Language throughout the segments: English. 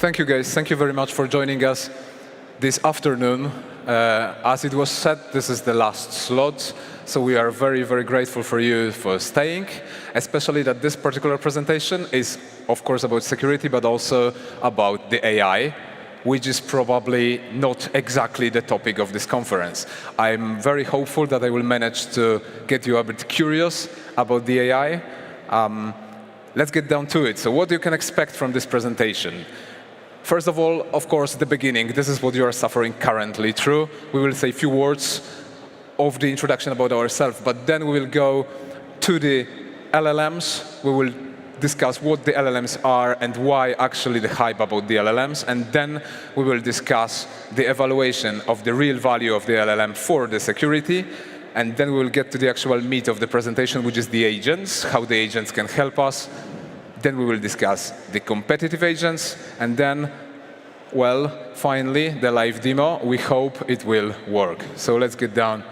thank you guys. Thank you very much for joining us this afternoon. As it was said, this is the last slot. So we are very, very grateful for you for staying, especially that this particular presentation is, of course, about security, but also about the AI, which is probably not exactly the topic of this conference. I'm very hopeful that I will manage to get you a bit curious about the AI. Let's get down to it. So what you can expect from this presentation? First of all, of course, the beginning. This is what you are suffering currently through. We will say a few words of the introduction about ourselves, but then we will go to the LLMs. We will discuss what the LLMs are and why actually the hype about the LLMs, and then we will discuss the evaluation of the real value of the LLM for the security, and then we will get to the actual meat of the presentation, which is the agents, how the agents can help us. Then we will discuss the competitive agents, and then, well, finally, the live demo. We hope it will work. So let's get down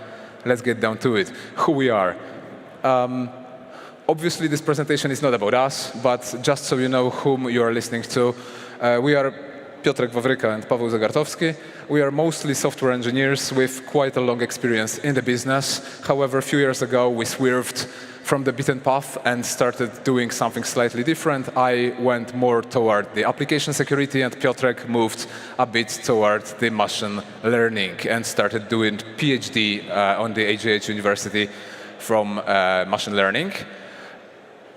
to it. Who we are. Obviously, this presentation is not about us, but just so you know whom you are listening to, we are Piotr, Wawryka, and Paweł Zegartowski. We are mostly software engineers with quite a long experience in the business. However, a few years ago, we swerved from the beaten path and started doing something slightly different. I went more toward the application security, and Piotr moved a bit toward the machine learning and started doing PhD on the AGH University from machine learning.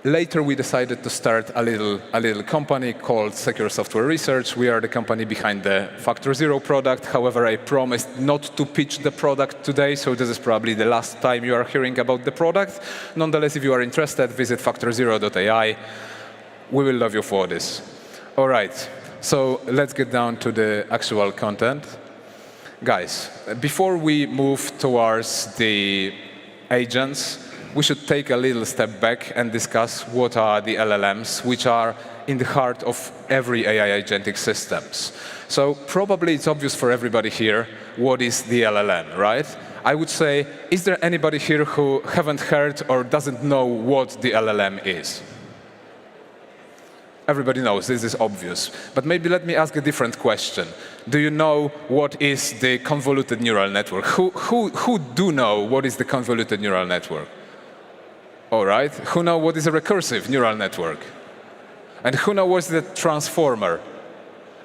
Later, we decided to start a little company called Secure Software Research. We are the company behind the Factor Zero product. However, I promised not to pitch the product today, so this is probably the last time you are hearing about the product. Nonetheless, if you are interested, visit factorzero.ai. We will love you for this. All right, so let's get down to the actual content. Guys, before we move towards the agents, we should take a little step back and discuss what are the LLMs, which are in the heart of every AI agentic systems. So probably it's obvious for everybody here what is the LLM, right? I would say, is there anybody here who haven't heard or doesn't know what the LLM is? Everybody knows, this is obvious. But maybe let me ask a different question. Do you know what is the convoluted neural network? Who do know what is the convoluted neural network? All right. Who know what is a recursive neural network? And who know what is the transformer?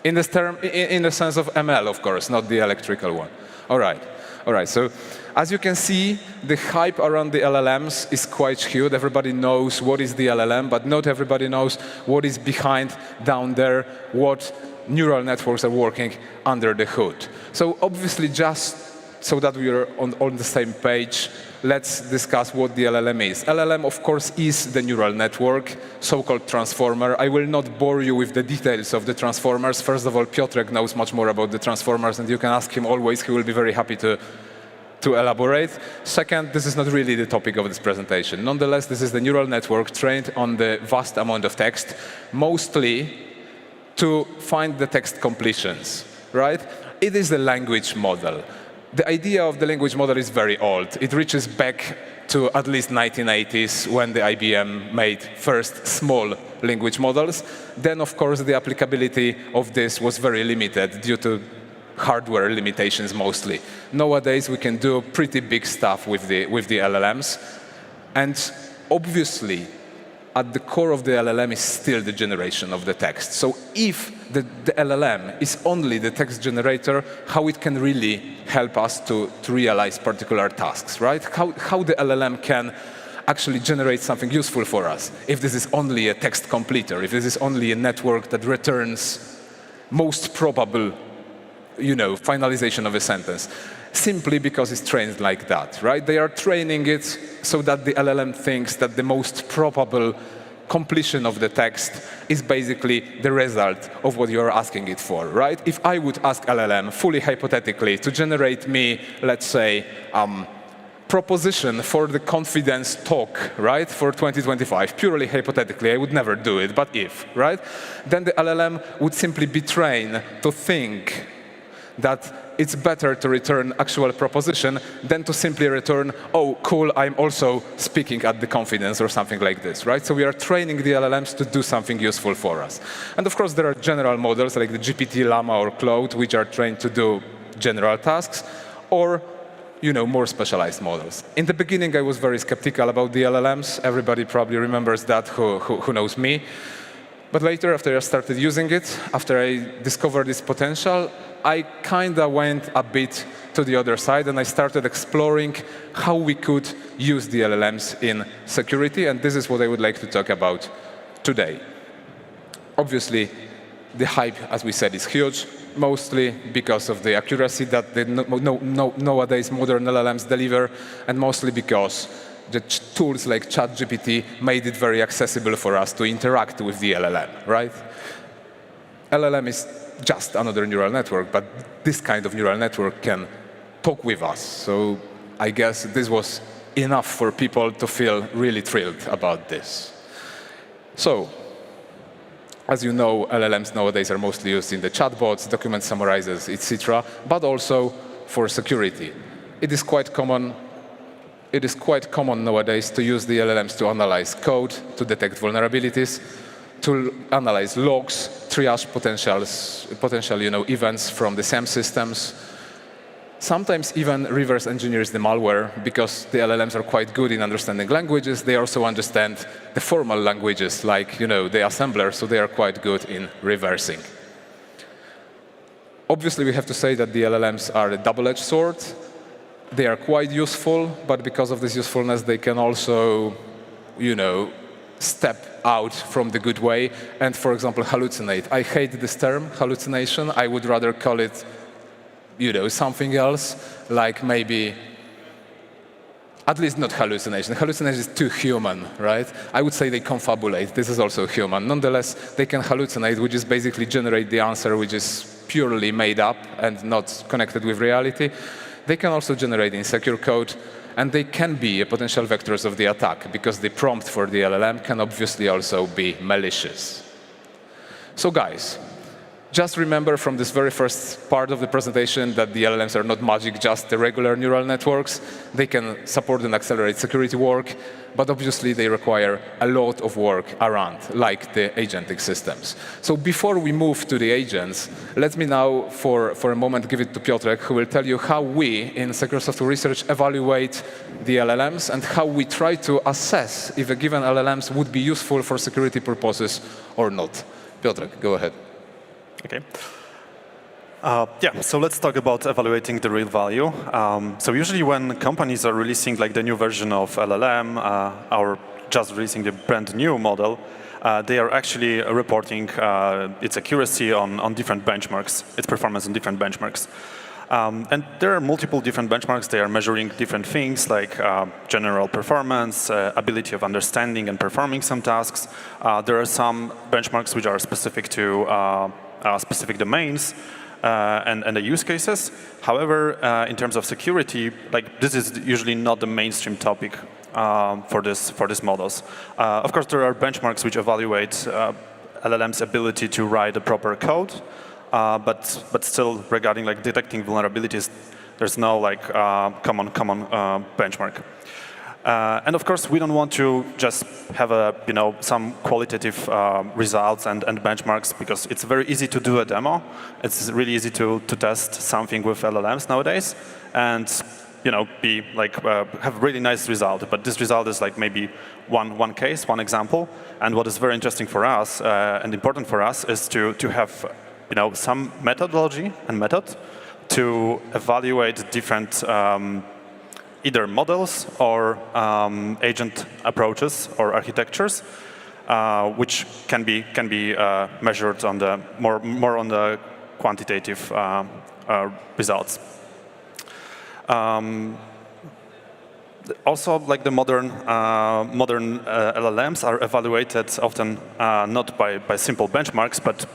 In the sense of ML, of course, not the electrical one. All right. All right. So as you can see, the hype around the LLMs is quite huge. Everybody knows what is the LLM, but not everybody knows what is behind down there, what neural networks are working under the hood. So obviously, just so that we are on the same page, let's discuss what the LLM is. LLM, of course, is the neural network, so-called transformer. I will not bore you with the details of the transformers. First of all, Piotr knows much more about the transformers, and you can ask him always. He will be very happy to elaborate. Second, this is not really the topic of this presentation. Nonetheless, this is the neural network trained on the vast amount of text, mostly to find the text completions, right? It is the language model. The idea of the language model is very old. It reaches back to at least 1980s when the IBM made first small language models. Then, of course, the applicability of this was very limited due to hardware limitations mostly. Nowadays, we can do pretty big stuff with the LLMs. And obviously, at the core of the LLM is still the generation of the text. So if the LLM is only the text generator, how it can really help us to realize particular tasks, right? How the LLM can actually generate something useful for us if this is only a text completer, if this is only a network that returns most probable, finalization of a sentence. Simply because it's trained like that, right? They are training it so that the LLM thinks that the most probable completion of the text is basically the result of what you're asking it for, right? If I would ask LLM, fully hypothetically, to generate me, let's say, proposition for the confidence talk, right, for 2025, purely hypothetically, I would never do it, but if, right? Then the LLM would simply be trained to think that it's better to return actual proposition than to simply return, oh, cool, I'm also speaking at the confidence or something like this, right? So we are training the LLMs to do something useful for us. And of course, there are general models like the GPT, Llama, or Claude, which are trained to do general tasks, or more specialized models. In the beginning, I was very skeptical about the LLMs. Everybody probably remembers that who knows me. But later, after I started using it, after I discovered its potential, I kind of went a bit to the other side, and I started exploring how we could use the LLMs in security, and this is what I would like to talk about today. Obviously, the hype, as we said, is huge, mostly because of the accuracy that the nowadays modern LLMs deliver, and mostly because the tools like ChatGPT made it very accessible for us to interact with the LLM, right? LLM is just another neural network, but this kind of neural network can talk with us. So I guess this was enough for people to feel really thrilled about this. So, as you know, LLMs nowadays are mostly used in the chatbots, document summarizers, etc., but also for security. It is quite common nowadays to use the LLMs to analyze code, to detect vulnerabilities, to analyze logs, triage potential events from the SAM systems. Sometimes even reverse engineers the malware, because the LLMs are quite good in understanding languages. They also understand the formal languages, like the assembler, so they are quite good in reversing. Obviously, we have to say that the LLMs are a double-edged sword. They are quite useful, but because of this usefulness, they can also, step out from the good way and, for example, hallucinate. I hate this term, hallucination. I would rather call it something else, like maybe, at least not hallucination. Hallucination is too human, right? I would say they confabulate. This is also human. Nonetheless, they can hallucinate, which is basically generate the answer which is purely made up and not connected with reality. They can also generate insecure code, and they can be potential vectors of the attack, because the prompt for the LLM can obviously also be malicious. So guys, just remember from this very first part of the presentation that the LLMs are not magic, just the regular neural networks. They can support and accelerate security work, but obviously they require a lot of work around, like the agentic systems. So before we move to the agents, let me now, for a moment, give it to Piotr, who will tell you how we, in Secure Software Research, evaluate the LLMs and how we try to assess if a given LLMs would be useful for security purposes or not. Piotr, go ahead. Okay. So let's talk about evaluating the real value. So usually when companies are releasing like the new version of LLM or just releasing the brand new model, they are actually reporting its accuracy on different benchmarks, its performance on different benchmarks. And there are multiple different benchmarks. They are measuring different things like general performance, ability of understanding and performing some tasks. There are some benchmarks which are specific to specific domains and the use cases. However, in terms of security, like this is usually not the mainstream topic for these models. Of course, there are benchmarks which evaluate LLM's ability to write the proper code, but still, regarding like detecting vulnerabilities, there's no like common benchmark. And of course, we don't want to just have some qualitative results and benchmarks, because it's very easy to do a demo. It's really easy to test something with LLMs nowadays, and have really nice result. But this result is like maybe one case, one example. And what is very interesting for us and important for us is to have some methodology and method to evaluate different either models or agent approaches or architectures, which can be measured on the more on the quantitative results. Also, like the modern LLMs are evaluated often not by simple benchmarks, but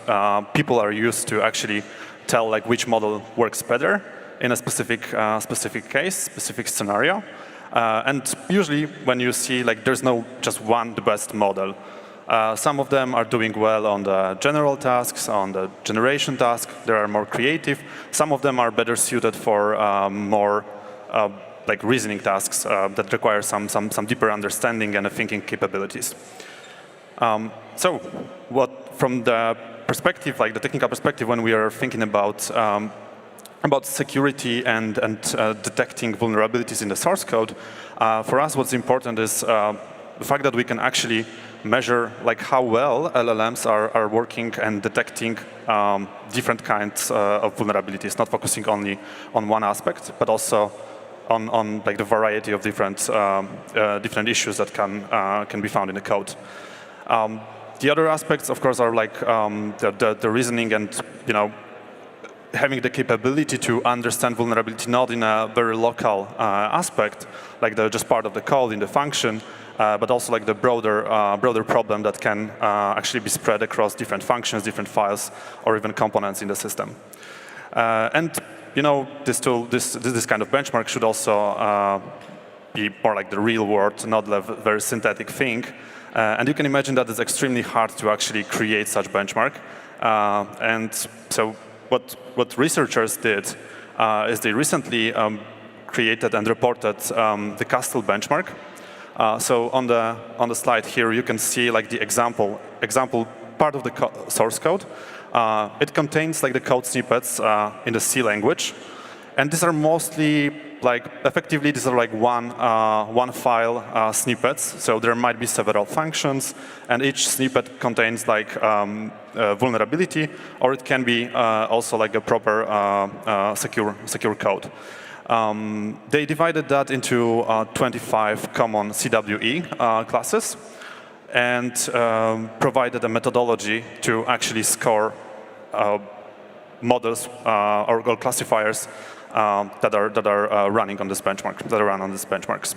people are used to actually tell like which model works better in a specific case, specific scenario. And usually when you see like there's no just one the best model, Some of them are doing well on the general tasks, on the generation task. They are more creative. Some of them are better suited for more like reasoning tasks that require some deeper understanding and thinking capabilities. So from the perspective, like the technical perspective, when we are thinking about security and detecting vulnerabilities in the source code, for us what's important is the fact that we can actually measure like how well LLMs are working and detecting different kinds of vulnerabilities, not focusing only on one aspect, but also on like the variety of different issues that can be found in the code. The other aspects, of course, are like the reasoning and having the capability to understand vulnerability not in a very local aspect, like just part of the code in the function, but also like the broader problem that can actually be spread across different functions, different files, or even components in the system. And this kind of benchmark should also be more like the real world, not a very synthetic thing. And you can imagine that it's extremely hard to actually create such benchmark. And so what researchers did is they recently created and reported the Castle benchmark. So on the slide here, you can see like the example part of the source code. It contains like the code snippets in the C language, and these are mostly effectively these are like one file snippets. So there might be several functions, and each snippet contains like vulnerability, or it can be also like a proper secure code. They divided that into 25 common CWE classes and provided a methodology to actually score models or classifiers that are running on this benchmark, that run on these benchmarks.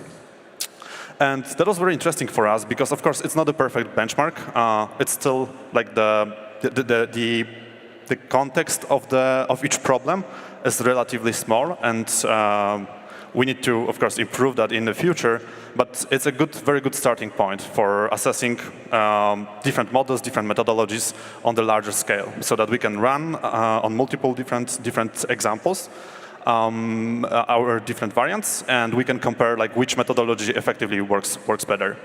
And that was very interesting for us because, of course, it's not a perfect benchmark. It's still like the context of each problem is relatively small, and we need to, of course, improve that in the future. But it's a very good starting point for assessing different models, different methodologies on the larger scale, so that we can run on multiple different examples, our different variants, and we can compare like which methodology effectively works better.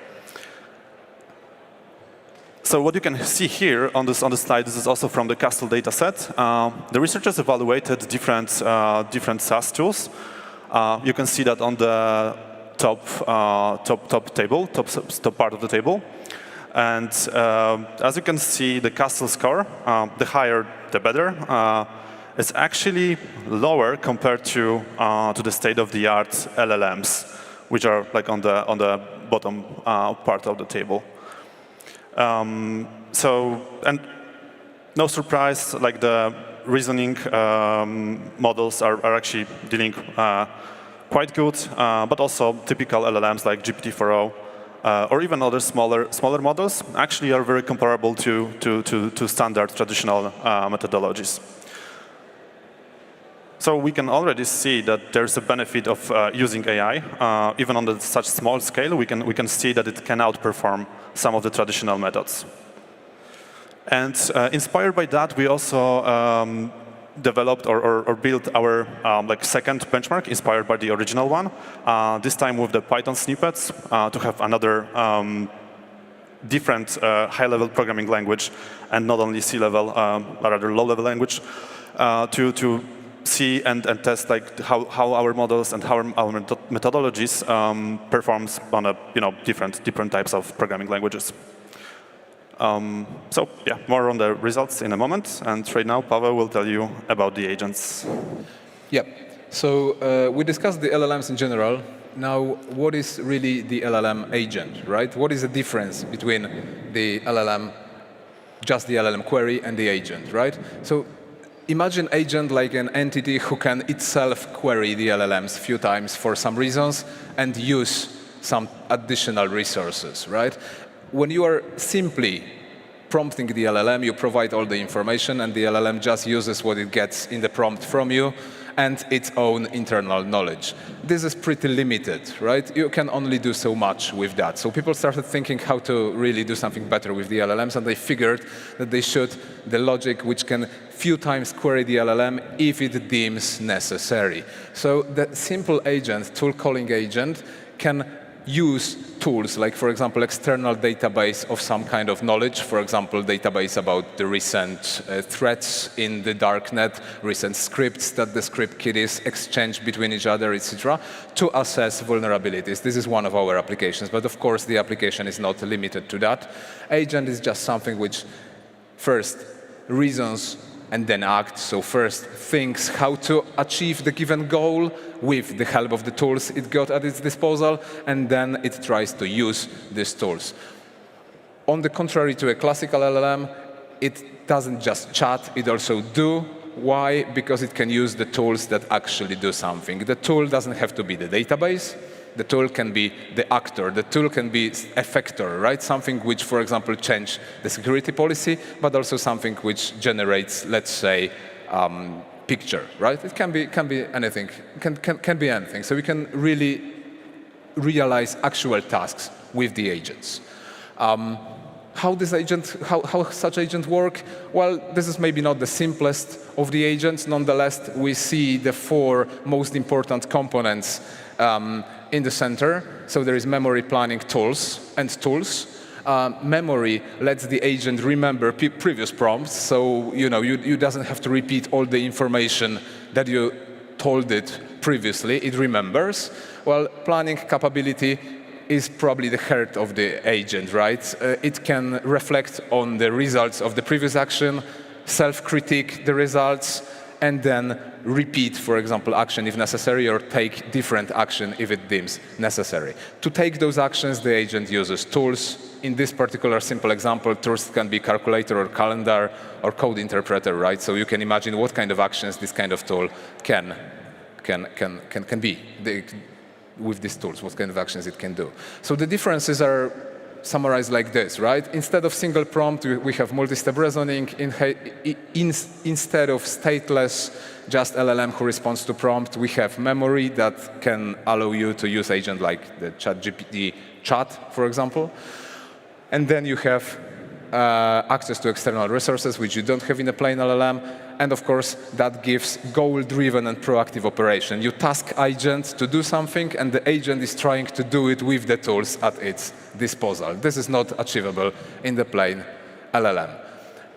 So what you can see here on the slide, this is also from the Castle dataset. The researchers evaluated different SAS tools. You can see that on the top part of the table. And as you can see, the Castle score, the higher the better, is actually lower compared to the state-of-the-art LLMs, which are like on the bottom part of the table. And no surprise, like the reasoning models are actually dealing quite good, but also typical LLMs like GPT-4o or even other smaller models actually are very comparable to standard traditional methodologies. So we can already see that there's a benefit of using AI. Even on such small scale, we can see that it can outperform some of the traditional methods. And inspired by that, we also developed or built our second benchmark, inspired by the original one. This time with the Python snippets to have another different high-level programming language, and not only C-level, but rather low-level language, to see and test like how our models and how our methodologies performs on a different types of programming languages. So yeah, more on the results in a moment. And right now, Paweł will tell you about the agents. Yeah. So we discussed the LLMs in general. Now, what is really the LLM agent, right? What is the difference between the LLM, just the LLM query, and the agent, right? So imagine agent like an entity who can itself query the LLMs a few times for some reasons and use some additional resources, right? When you are simply prompting the LLM, you provide all the information, and the LLM just uses what it gets in the prompt from you, and its own internal knowledge. This is pretty limited, right? You can only do so much with that. So people started thinking how to really do something better with the LLMs, and they figured that they should the logic which can few times query the LLM if it deems necessary. So the simple agent, tool calling agent, can use tools like, for example, external database of some kind of knowledge, for example, database about the recent threats in the darknet, recent scripts that the script kiddies exchange between each other, etc., to assess vulnerabilities. This is one of our applications, but of course the application is not limited to that. Agent is just something which first reasons and then acts. So first thinks how to achieve the given goal with the help of the tools it got at its disposal, and then it tries to use these tools. On the contrary to a classical LLM, it doesn't just chat, it also do. Why? Because it can use the tools that actually do something. The tool doesn't have to be the database. The tool can be the actor. The tool can be a factor, right? Something which, for example, change the security policy, but also something which generates, let's say, picture, right? It can be anything. Can be anything. So we can really realize actual tasks with the agents. How such agent work? Well, this is maybe not the simplest of the agents. Nonetheless, we see the 4 most important components in the center. So there is memory planning tools and tools. Memory lets the agent remember previous prompts. So you doesn't have to repeat all the information that you told it previously. It remembers. Well, planning capability is probably the heart of the agent, right? It can reflect on the results of the previous action, self-critique the results, and then repeat, for example, action if necessary, or take different action if it deems necessary. To take those actions, the agent uses tools. In this particular simple example, tools can be calculator or calendar or code interpreter, right? So you can imagine what kind of actions this kind of tool can be. With these tools, what kind of actions it can do. So the differences are summarized like this, right? Instead of single prompt, we have multi-step reasoning. Instead of stateless, just LLM who responds to prompt, we have memory that can allow you to use agent like the ChatGPT chat, for example. And then you have access to external resources, which you don't have in a plain LLM. And of course, that gives goal-driven and proactive operation. You task agent to do something, and the agent is trying to do it with the tools at its disposal. This is not achievable in the plain LLM.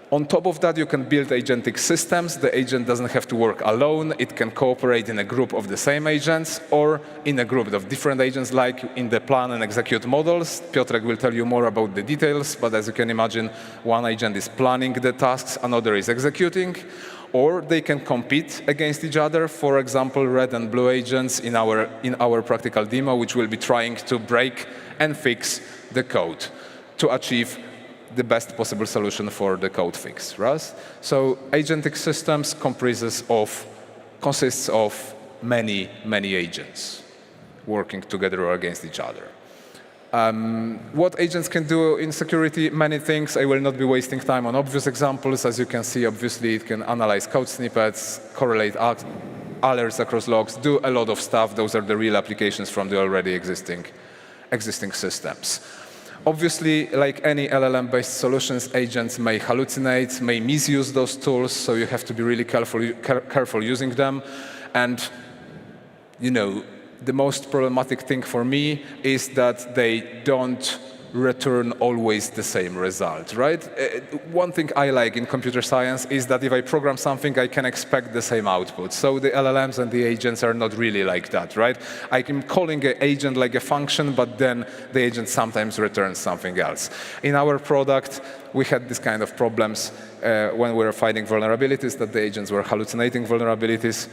On top of that, you can build agentic systems. The agent doesn't have to work alone. It can cooperate in a group of the same agents or in a group of different agents, like in the plan and execute models. Piotr will tell you more about the details, but as you can imagine, one agent is planning the tasks, another is executing. Or they can compete against each other. For example, red and blue agents in our practical demo, which will be trying to break and fix the code to achieve the best possible solution for the code fix, right? So agentic systems consists of many agents working together or against each other. What agents can do in security? Many things. I will not be wasting time on obvious examples. As you can see, obviously, it can analyze code snippets, correlate alerts across logs, do a lot of stuff. Those are the real applications from the already existing systems. Obviously, like any LLM-based solutions, agents may hallucinate, may misuse those tools, so you have to be really careful using them. And, the most problematic thing for me is that they don't return always the same result, right? One thing I like in computer science is that if I program something, I can expect the same output. So the LLMs and the agents are not really like that, right? I'm calling an agent like a function, but then the agent sometimes returns something else. In our product, we had this kind of problems when we were finding vulnerabilities, that the agents were hallucinating vulnerabilities.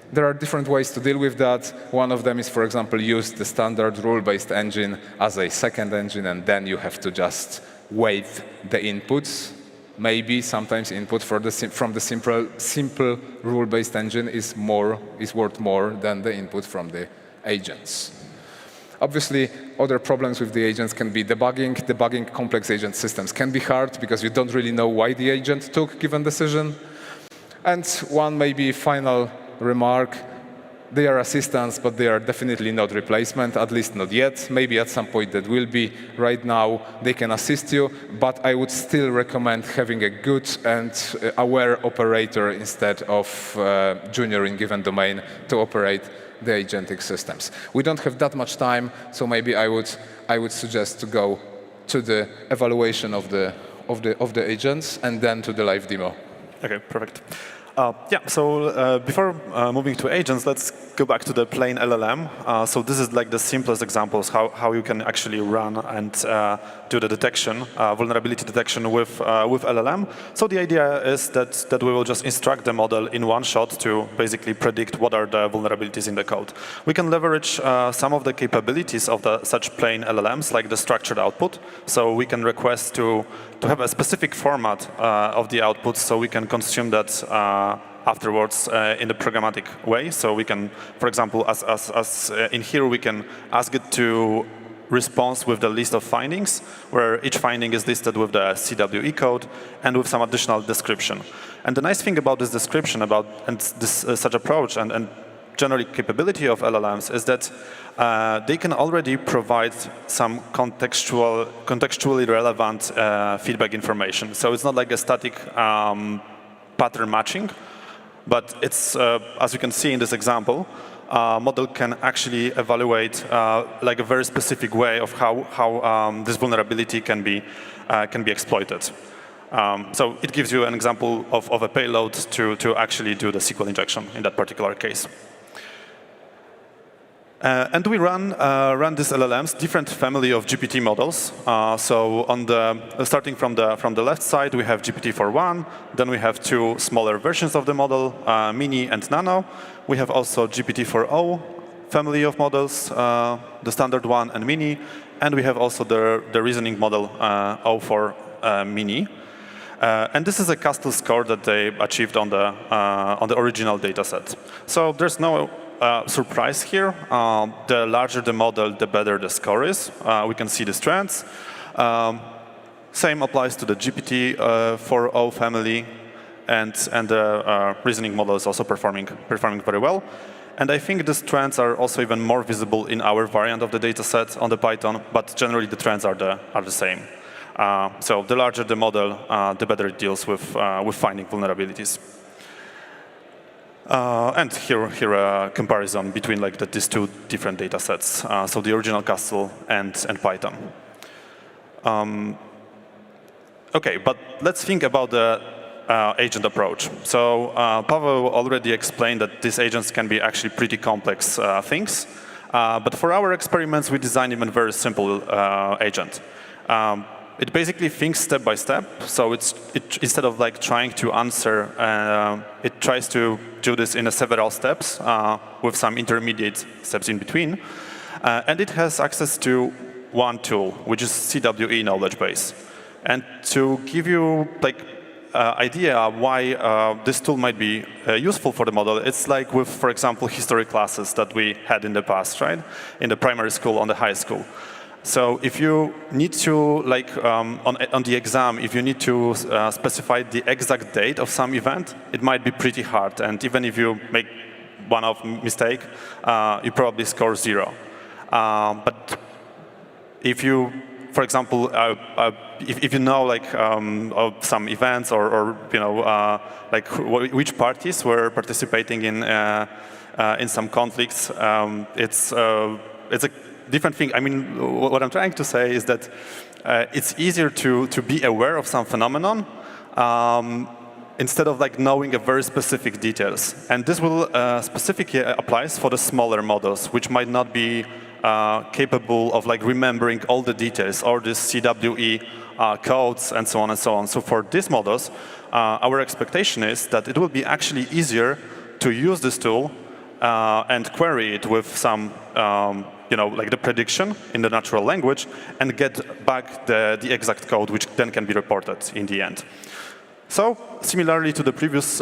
There are different ways to deal with that. One of them is, for example, use the standard rule-based engine as a second engine, and then you have to just weight the inputs. Maybe sometimes input from the simple rule-based engine is worth more than the input from the agents. Obviously, other problems with the agents can be debugging. Debugging complex agent systems can be hard because you don't really know why the agent took a given decision. And one maybe final remark, they are assistants, but they are definitely not replacement, at least not yet. Maybe at some point that will be. Right now, they can assist you, but I would still recommend having a good and aware operator instead of junior in given domain to operate the agentic systems. We don't have that much time, so maybe I would suggest to go to the evaluation of the agents and then to the live demo. Okay, perfect. So before moving to agents, let's go back to the plain LLM. So this is like the simplest examples how you can actually run and do the detection, vulnerability detection with LLM. So the idea is that we will just instruct the model in one shot to basically predict what are the vulnerabilities in the code. We can leverage some of the capabilities of such plain LLMs, like the structured output. So we can request to have a specific format of the output, so we can consume that afterwards in the programmatic way. So we can, for example, as in here, we can ask it to respond with the list of findings, where each finding is listed with the CWE code and with some additional description. And the nice thing about this description and this such approach and generally capability of LLMs is that they can already provide some contextually relevant feedback information. So it's not like a static pattern matching, but it's, as you can see in this example, model can actually evaluate like a very specific way of how this vulnerability can be exploited. So it gives you an example of a payload to actually do the SQL injection in that particular case. And we run these LLMs, different family of GPT models. So starting from the left side, we have GPT-4.1. Then we have two smaller versions of the model, Mini and Nano. We have also GPT-4o family of models, the standard one and Mini. And we have also the reasoning model, O4 Mini. And this is a Castle score that they achieved on the original data set. So there's no surprise here. The larger the model, the better the score is. We can see the trends. Same applies to the GPT-4o family, and the reasoning model is also performing very well. And I think these trends are also even more visible in our variant of the data set on the Python, but generally the trends are the same. So the larger the model, the better it deals with finding vulnerabilities. And here a comparison between like these two different data sets, so the original Castle and Python. Okay, but let's think about the agent approach. So Paweł already explained that these agents can be actually pretty complex things. But for our experiments, we designed even a very simple agent. It basically thinks step by step. So instead of like trying to answer, it tries to do this in several steps with some intermediate steps in between. And it has access to one tool, which is CWE knowledge base. And to give you like idea why this tool might be useful for the model, it's like with, for example, history classes that we had in the past, right? In the primary school, on the high school. So if you need to, like on the exam, if you need to specify the exact date of some event, it might be pretty hard. And even if you make one-off mistake, you probably score 0. But if you, for example, if you know like of some events or you know like which parties were participating in some conflicts, it's a different thing. I mean, what I'm trying to say is that it's easier to be aware of some phenomenon instead of like knowing a very specific details. And this will specifically applies for the smaller models, which might not be capable of like remembering all the details or the CWE codes and so on and so on. So for these models, our expectation is that it will be actually easier to use this tool and query it with some you know, like the prediction in the natural language, and get back the exact code, which then can be reported in the end. So similarly to the previous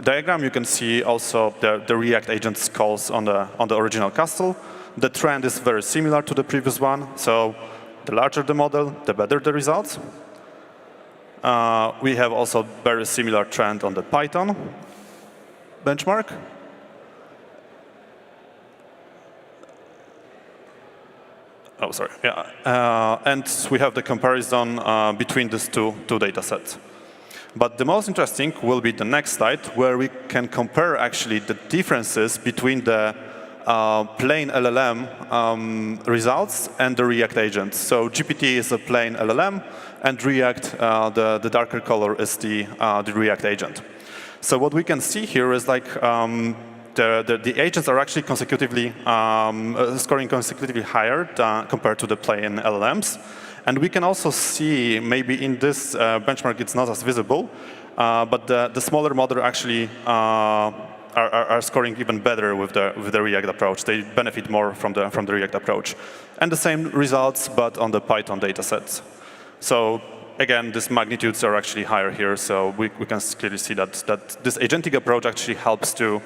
diagram, you can see also the React agents calls on the original Castle. The trend is very similar to the previous one. So the larger the model, the better the results. We have also very similar trend on the Python. benchmark. Oh, sorry. Yeah, and we have the comparison between these two data sets. But the most interesting will be the next slide, where we can compare actually the differences between the plain LLM results and the React agents. So GPT is a plain LLM, and React, the darker color, is the React agent. So what we can see here is like the agents are actually consecutively scoring consecutively higher compared to the plain LLMs. And we can also see, maybe in this benchmark it's not as visible, but the smaller model actually are scoring even better with the React approach. They benefit more from the React approach. And the same results, but on the Python data sets. So again, these magnitudes are actually higher here, so we can clearly see that this agentic approach actually helps to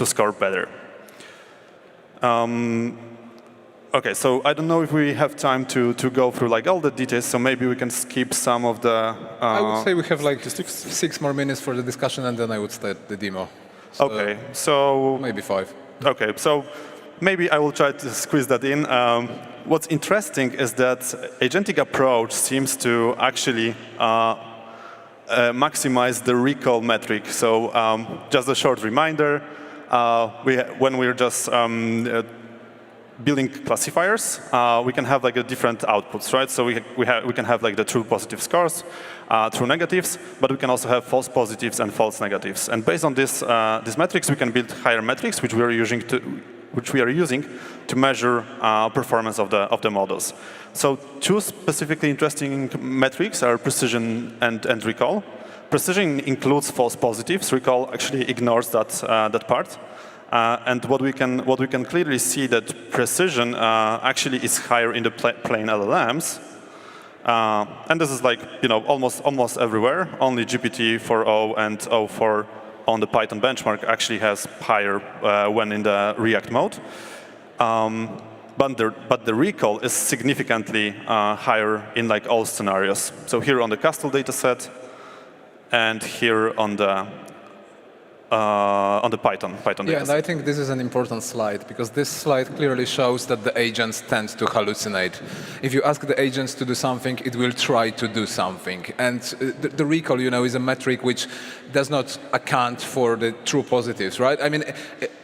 score better. OK, so I don't know if we have time to go through like all the details, so maybe we can skip some of the I would say we have like 6 more minutes for the discussion, and then I would start the demo. So OK, so maybe 5. OK, so maybe I will try to squeeze that in. What's interesting is that agentic approach seems to actually maximize the recall metric. So just a short reminder, when we're just building classifiers, we can have like a different outputs, right? So we can have like the true positive scores, true negatives, but we can also have false positives and false negatives. And based on these metrics, we can build higher metrics, which we are using to measure performance of the models. So two specifically interesting metrics are precision and recall. Precision includes false positives. Recall actually ignores that part. And what we can clearly see that precision actually is higher in the plain LLMs. And this is like almost everywhere. Only GPT-4o and o4 on the Python benchmark actually has higher when in the React mode. But the recall is significantly higher in like all scenarios. So here on the Castle dataset, and here on the Python dataset. Yeah, and I think this is an important slide, because this slide clearly shows that the agents tend to hallucinate. If you ask the agents to do something, it will try to do something. And the recall, is a metric which does not account for the true positives, right? I mean,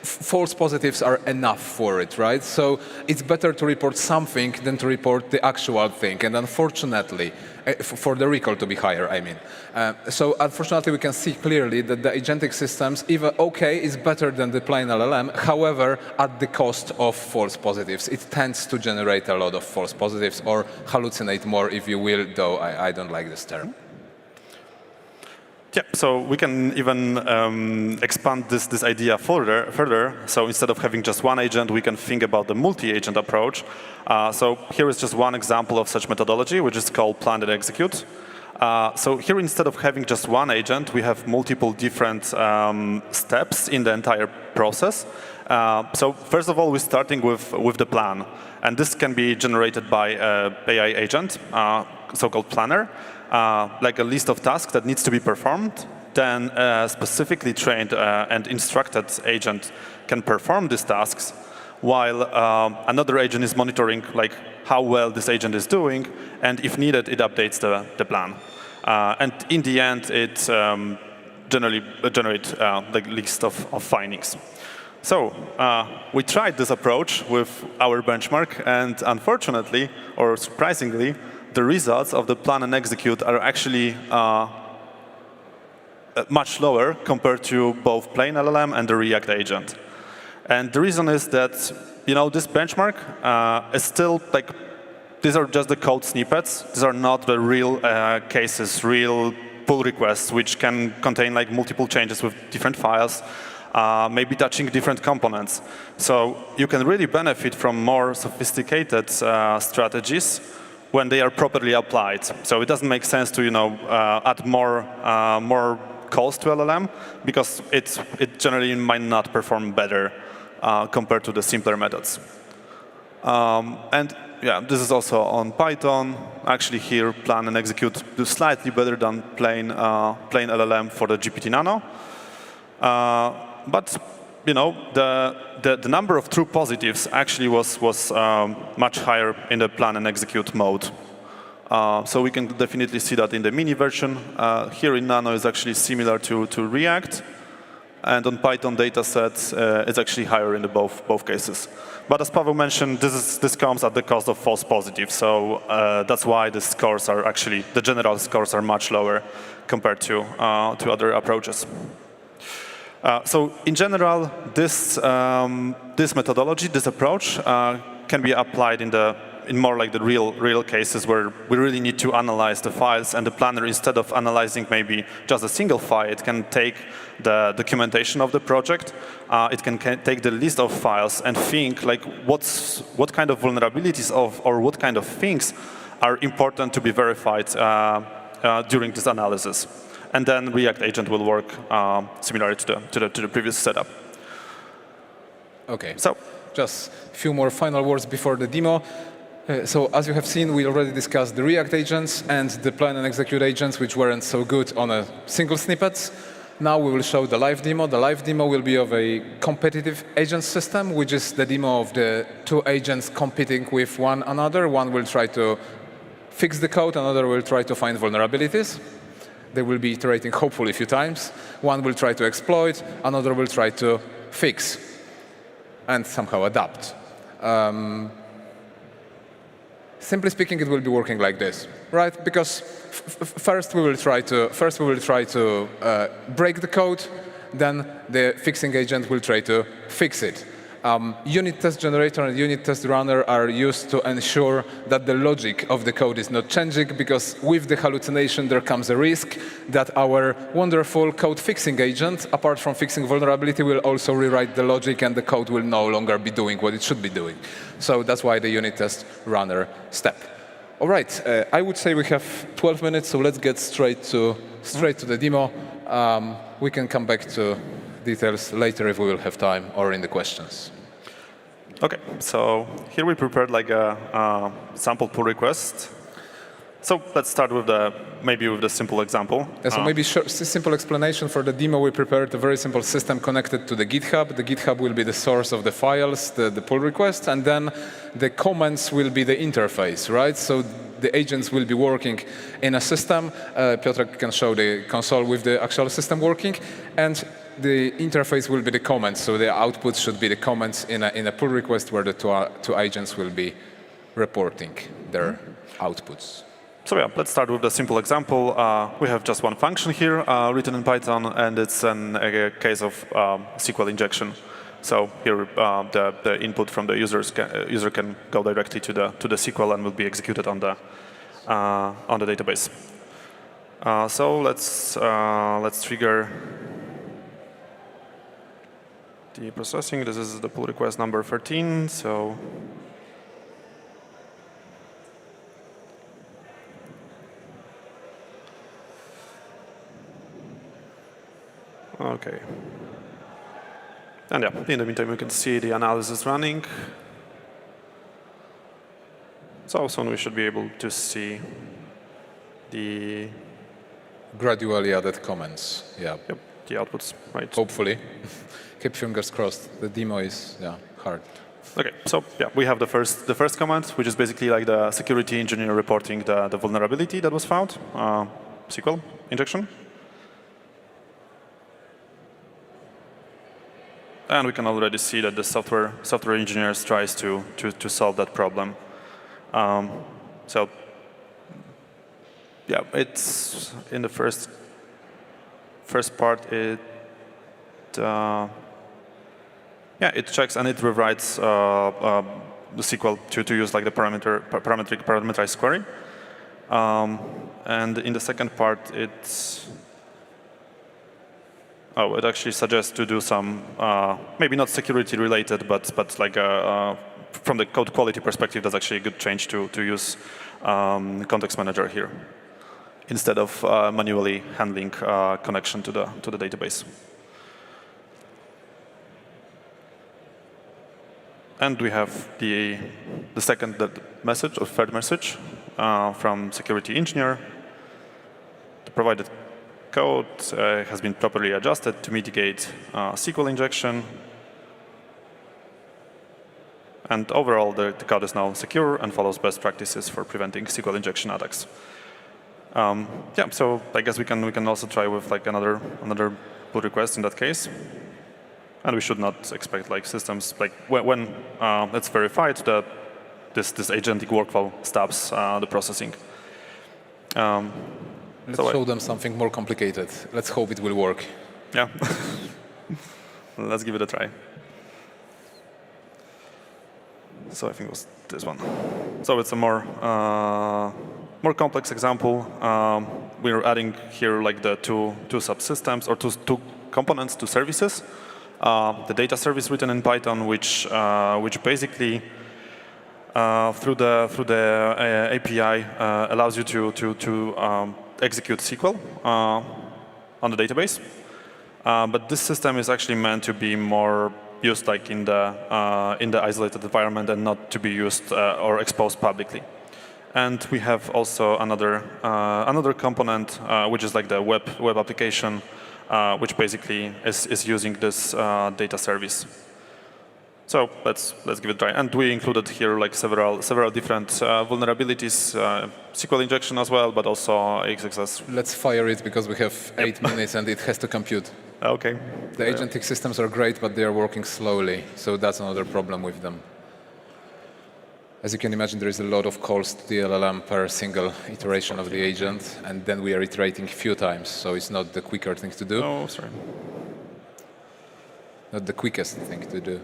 false positives are enough for it, right? So it's better to report something than to report the actual thing. And unfortunately, for the recall to be higher, I mean. So unfortunately, we can see clearly that the agentic systems, even OK, is better than the plain LLM. However, at the cost of false positives. It tends to generate a lot of false positives, or hallucinate more, if you will, though I don't like this term. Yeah, so we can even expand this idea further. So instead of having just one agent, we can think about the multi-agent approach. So here is just one example of such methodology, which is called plan and execute. So here, instead of having just one agent, we have multiple different steps in the entire process. So first of all, we're starting with the plan. And this can be generated by an AI agent, so-called planner. Like a list of tasks that needs to be performed. Then a specifically trained and instructed agent can perform these tasks, while another agent is monitoring like how well this agent is doing, and if needed, it updates the plan. And in the end, it generally generates the list of findings. So we tried this approach with our benchmark, and unfortunately, or surprisingly, the results of the plan and execute are actually much lower compared to both plain LLM and the React agent. And the reason is that this benchmark is still like, these are just the code snippets. These are not the real cases, real pull requests, which can contain like multiple changes with different files, maybe touching different components. So you can really benefit from more sophisticated strategies when they are properly applied. So it doesn't make sense to add more calls to LLM, because it generally might not perform better compared to the simpler methods. And yeah, this is also on Python. Actually, here plan and execute do slightly better than plain LLM for the GPT Nano. But you know, the number of true positives actually was much higher in the plan and execute mode. So we can definitely see that in the mini version. Here in Nano is actually similar to React. And on Python dataset, it's actually higher in the both cases. But as Paweł mentioned, this comes at the cost of false positives. So that's why the scores are actually, the general scores are much lower compared to other approaches. So in general, this methodology, this approach, can be applied in more like the real cases where we really need to analyze the files, and the planner, instead of analyzing maybe just a single file, it can take the documentation of the project, it can take the list of files and think like what kind of vulnerabilities or what kind of things are important to be verified during this analysis. And then React Agent will work similar to the previous setup. Okay, so just a few more final words before the demo. So as you have seen, we already discussed the React agents and the plan and execute agents, which weren't so good on a single snippets. Now we will show the live demo. The live demo will be of a competitive agent system, which is the demo of the two agents competing with one another. One will try to fix the code, another will try to find vulnerabilities. They will be iterating hopefully a few times. One will try to exploit, another will try to fix and somehow adapt. Simply speaking, it will be working like this, right? Because first we will try to break the code, then the fixing agent will try to fix it. Unit test generator and unit test runner are used to ensure that the logic of the code is not changing, because with the hallucination there comes a risk that our wonderful code fixing agent, apart from fixing vulnerability, will also rewrite the logic and the code will no longer be doing what it should be doing. So that's why the unit test runner step. All right, I would say we have 12 minutes, so let's get straight to the demo. We can come back to details later if we will have time, or in the questions. OK, so here we prepared like a sample pull request. So let's start with maybe with the simple example. Yeah, so maybe simple explanation for the demo. We prepared a very simple system connected to the GitHub. The GitHub will be the source of the files, the pull requests, and then the comments will be the interface, right? So the agents will be working in a system. Piotr can show the console with the actual system working, and the interface will be the comments. So the output should be the comments in a pull request where the two agents will be reporting their outputs. So yeah, let's start with the simple example. We have just one function here written in Python, and it's a case of SQL injection. So here, the input from the user can go directly to the SQL and will be executed on the database. So let's trigger the processing. This is the pull request number 13. So. OK. And yeah, in the meantime, we can see the analysis running. So soon we should be able to see the gradually added comments. Yeah. Yep, the outputs, right? Hopefully. Keep fingers crossed. The demo is hard. OK, so yeah, we have the first comment, which is basically like the security engineer reporting the vulnerability that was found, SQL injection. And we can already see that the software engineers tries to solve that problem. So yeah, it's in the first part. It checks and it rewrites the SQL to use like the parameterized query. And in the second part, it actually suggests to do some, maybe not security related, but like from the code quality perspective, that's actually a good change to use context manager here instead of manually handling connection to the database. And we have the second message or third message from security engineer. The provided code has been properly adjusted to mitigate SQL injection. And overall, the code is now secure and follows best practices for preventing SQL injection attacks. Yeah, so I guess we can also try with like another pull request in that case. And we should not expect like systems like when it's verified that this agentic workflow stops the processing. Let's show them something more complicated. Let's hope it will work. Yeah. Let's give it a try. So I think it was this one. So it's a more complex example. We're adding here like the two subsystems or two components, two services. The data service written in Python, which basically through the API allows you to execute SQL on the database. But this system is actually meant to be more used like in the isolated environment and not to be used or exposed publicly. And we have also another component which is like the web application, which basically is using this data service. So let's give it a try. And we included here like several different vulnerabilities, SQL injection as well, but also XXS. Let's fire it because we have 8 minutes and it has to compute. Okay. The agentic systems are great, but they are working slowly, so that's another problem with them. As you can imagine, there is a lot of calls to the LLM per single iteration of the agent, and then we are iterating a few times, so it's not the quicker thing to do. Oh, sorry. Not the quickest thing to do.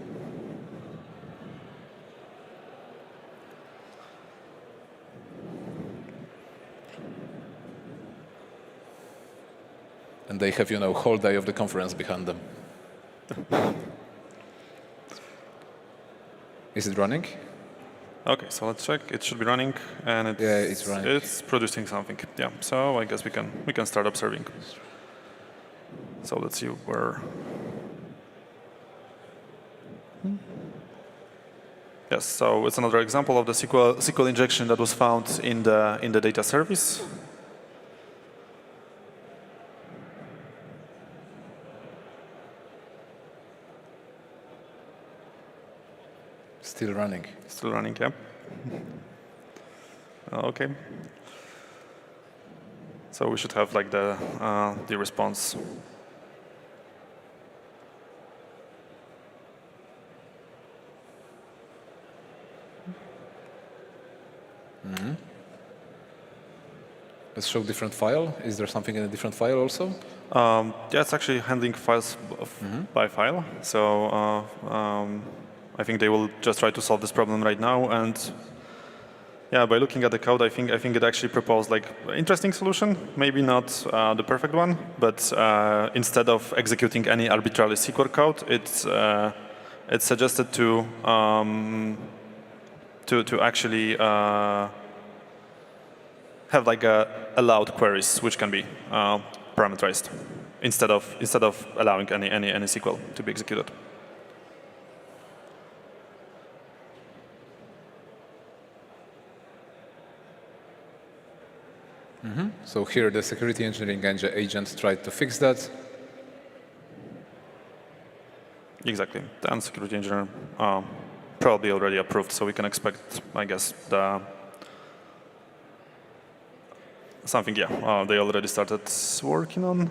And they have, whole day of the conference behind them. Is it running? Okay, so let's check. It should be running, and it's running. It's producing something. Yeah. So I guess we can start observing. So let's see where. Yes. So it's another example of the SQL injection that was found in the data service. Still running. Still running, yeah. Okay. So we should have like the response. Mm-hmm. Let's show different file. Is there something in a different file also? Yeah, it's actually handling files by file. So I think they will just try to solve this problem right now. And yeah, by looking at the code, I think it actually proposed like an interesting solution. Maybe not the perfect one, but instead of executing any arbitrary SQL code, it's suggested to actually have like allowed queries which can be parameterized instead of allowing any SQL to be executed. Mm-hmm. So here the security engineering agent tried to fix that. Exactly. And security engineer probably already approved, so we can expect, I guess, something. Yeah, they already started working on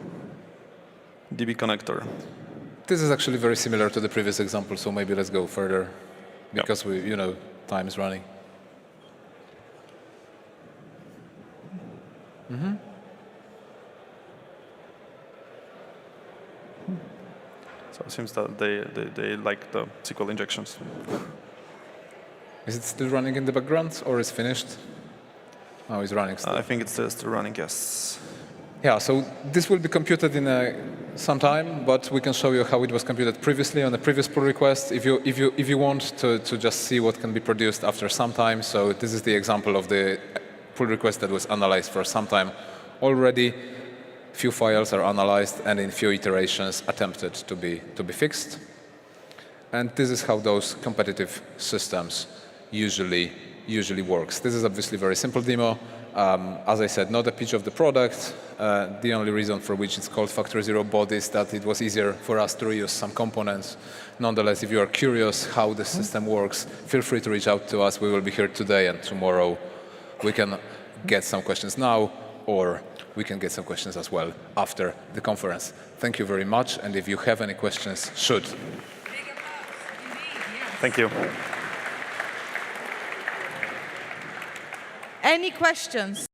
DB connector. This is actually very similar to the previous example, so maybe let's go further because time is running. Mm-hmm. So it seems that they like the SQL injections. Is it still running in the background, or is finished? Oh, it's running still. I think it's still running, yes. Yeah, so this will be computed in some time, but we can show you how it was computed previously on the previous pull request. If you want to just see what can be produced after some time, so this is the example of the pull request that was analyzed for some time already. Few files are analyzed, and in few iterations attempted to be fixed. And this is how those competitive systems usually works. This is obviously a very simple demo. As I said, not a pitch of the product. The only reason for which it's called Factory Zero Bot is that it was easier for us to reuse some components. Nonetheless, if you are curious how the system works, feel free to reach out to us. We will be here today and tomorrow. We can get some questions now, or we can get some questions as well after the conference. Thank you very much, and if you have any questions, shoot. Thank you. Any questions?